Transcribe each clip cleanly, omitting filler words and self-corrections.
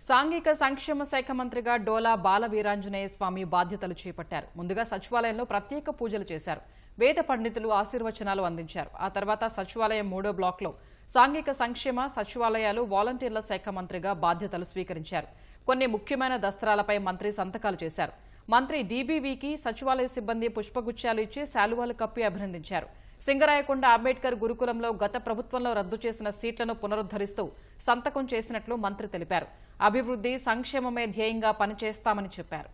సాంఘిక సంక్షేమ శాఖ మంత్రిగా డోలా బాల వీరాంజనేయ స్వామి బాధ్యతలు చేపట్టారు. ముందుగా సచివాలయంలో ప్రత్యేక పూజలు చేశారు. వేద పండితులు ఆశీర్వచనాలు అందించారు. ఆ తర్వాత సచివాలయం 3వ బ్లాక్లో సాంఘిక సంక్షేమ సచివాలయాలు వాలంటీర్ల శాఖ మంత్రిగా బాధ్యతలు స్వీకరించారు. కొన్ని ముఖ్యమైన దస్త్రాలపై మంత్రి సంతకాలు చేశారు. మంత్రి డీబీవీకి సచివాలయ సిబ్బంది పుష్పగుచ్చాలు ఇచ్చి శాలువాలు కప్పి అభినందించారు. సింగరాయకొండ అంబేద్కర్ గురుకులంలో గత ప్రభుత్వంలో రద్దు చేసిన సీట్లను పునరుద్దరిస్తూ సంతకం చేసినట్లు మంత్రి తెలిపారు. అభివృద్ధి సంక్షేమమే ధ్యేయంగా పనిచేస్తామని చెప్పారు.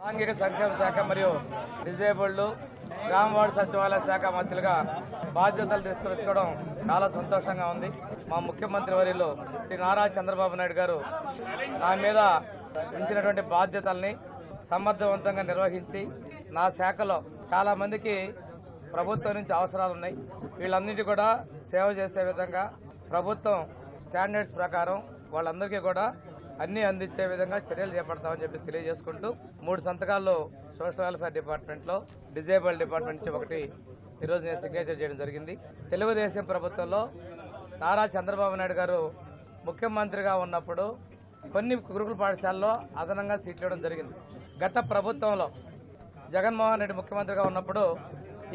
సాంఘిక సంక్షేమ శాఖ మరియు డిజేబుల్డ్ గ్రామ వార్డు సచివాలయ శాఖ మంత్రులుగా బాధ్యతలు తీసుకువచ్చుకోవడం చాలా సంతోషంగా ఉంది. మా ముఖ్యమంత్రి వర్యులు శ్రీ నారా చంద్రబాబు నాయుడు గారు నా మీద ఉంచినటువంటి బాధ్యతల్ని సమర్థవంతంగా నిర్వహించి నా శాఖలో చాలా మందికి ప్రభుత్వం నుంచి అవసరాలు ఉన్నాయి. వీళ్ళందరికీ కూడా సేవ చేసే విధంగా ప్రభుత్వం స్టాండర్డ్స్ ప్రకారం వాళ్ళందరికీ కూడా అన్ని అందించే విధంగా చర్యలు చేపడతామని చెప్పి తెలియజేసుకుంటూ 3 సంతకాల్లో సోషల్ వెల్ఫేర్ డిపార్ట్మెంట్లో డిజేబుల్డ్ డిపార్ట్మెంట్ నుంచి ఒకటి ఈరోజు నేను సిగ్నేచర్ చేయడం జరిగింది. తెలుగుదేశం ప్రభుత్వంలో నారా చంద్రబాబు నాయుడు గారు ముఖ్యమంత్రిగా ఉన్నప్పుడు కొన్ని గురుకుల పాఠశాలలో అదనంగా సీట్లు ఇవ్వడం జరిగింది. గత ప్రభుత్వంలో జగన్మోహన్ రెడ్డి ముఖ్యమంత్రిగా ఉన్నప్పుడు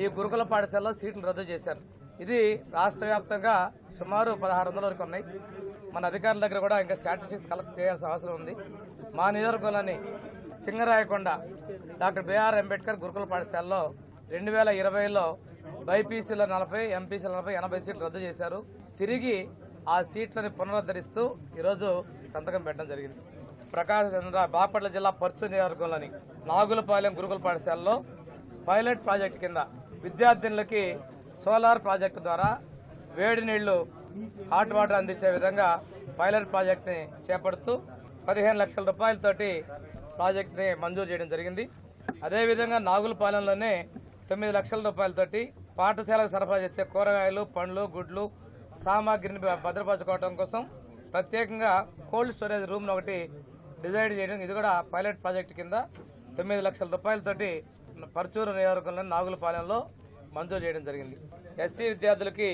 ఈ గురుకుల పాఠశాలలో సీట్లు రద్దు చేశారు. ఇది రాష్ట్ర వ్యాప్తంగా సుమారు 1600 వరకు ఉన్నాయి. మన అధికారుల దగ్గర కూడా ఇంకా స్టాటిస్టిక్స్ కలెక్ట్ చేయాల్సిన అవసరం ఉంది. మా నియోజకవర్గంలోని సింగరాయకొండ డాక్టర్ బిఆర్ అంబేద్కర్ గురుకుల పాఠశాలలో 2020లో బైపీసీలో 40, ఎంపీసీలో 40, 80 సీట్లు రద్దు చేశారు. తిరిగి ఆ సీట్లను పునరుద్ధరిస్తూ ఈరోజు సంతకం పెట్టడం జరిగింది. ప్రకాశం చంద్ర బాపట్ల జిల్లా పర్చూరు నియోజకవర్గంలోని నాగులపాలెం గురుకుల పాఠశాలలో పైలట్ ప్రాజెక్టు కింద విద్యార్థినులకి సోలార్ ప్రాజెక్టు ద్వారా వేడి నీళ్లు హాట్ వాటర్ అందించే విధంగా పైలట్ ప్రాజెక్టుని చేపడుతూ 15 లక్షల రూపాయలతోటి ప్రాజెక్టుని మంజూరు చేయడం జరిగింది. అదేవిధంగా నాగులపాలెంలోనే 9 లక్షల రూపాయలతోటి పాఠశాలకు సరఫరా చేసే కూరగాయలు, పండ్లు, గుడ్లు సామాగ్రిని భద్రపరచుకోవడం కోసం ప్రత్యేకంగా కోల్డ్ స్టోరేజ్ రూమ్ను ఒకటి డిజైన్ చేయడం, ఇది కూడా పైలట్ ప్రాజెక్టు కింద 9 లక్షల రూపాయలతోటి పర్చూరు నియోజకవర్గంలోని నాగులపాలెంలో మంజూరు చేయడం జరిగింది. ఎస్సీ విద్యార్థులకి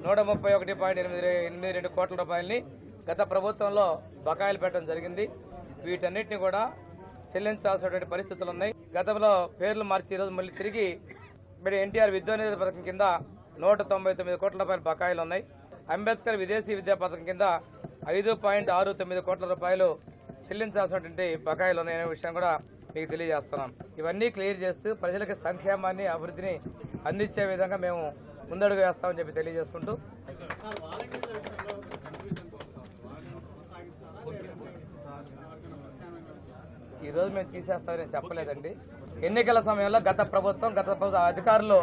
131.82 కోట్ల రూపాయలని గత ప్రభుత్వంలో బకాయిలు పెట్టడం జరిగింది. వీటన్నిటిని కూడా చెల్లించాల్సినటువంటి పరిస్థితులు ఉన్నాయి. గతంలో పేర్లు మార్చి ఈరోజు మళ్ళీ తిరిగి ఎన్టీఆర్ విద్యానిధి పథకం కింద 199 కోట్ల రూపాయల బకాయిలు ఉన్నాయి. అంబేద్కర్ విదేశీ విద్యా పథకం కింద 5.69 కోట్ల రూపాయలు చెల్లించాల్సినటువంటి బకాయిలు ఉన్నాయనే విషయం కూడా మీకు తెలియజేస్తున్నాను. ఇవన్నీ క్లియర్ చేస్తూ ప్రజలకు సంక్షేమాన్ని, అభివృద్ధిని అందించే విధంగా మేము ముందడుగు వేస్తామని చెప్పి తెలియజేసుకుంటూ ఈరోజు మేము తీసేస్తామని చెప్పలేదండి. ఎన్నికల సమయంలో గత ప్రభుత్వం అధికారులు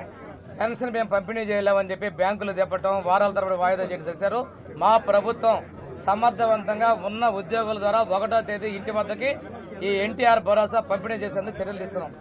పెన్షన్ మేము పంపిణీ చేయలేమని చెప్పి బ్యాంకులు తెప్పటం, వారాల తరబడి వాయిదా చేయడం చేశారు. మా ప్రభుత్వం సమర్థవంతంగా ఉన్న ఉద్యోగుల ద్వారా 1వ తేదీ ఇంటి వద్దకి ఈ ఎన్టీఆర్ భరోసా పంపిణీ చేసేందుకు చర్యలు తీసుకున్నాం.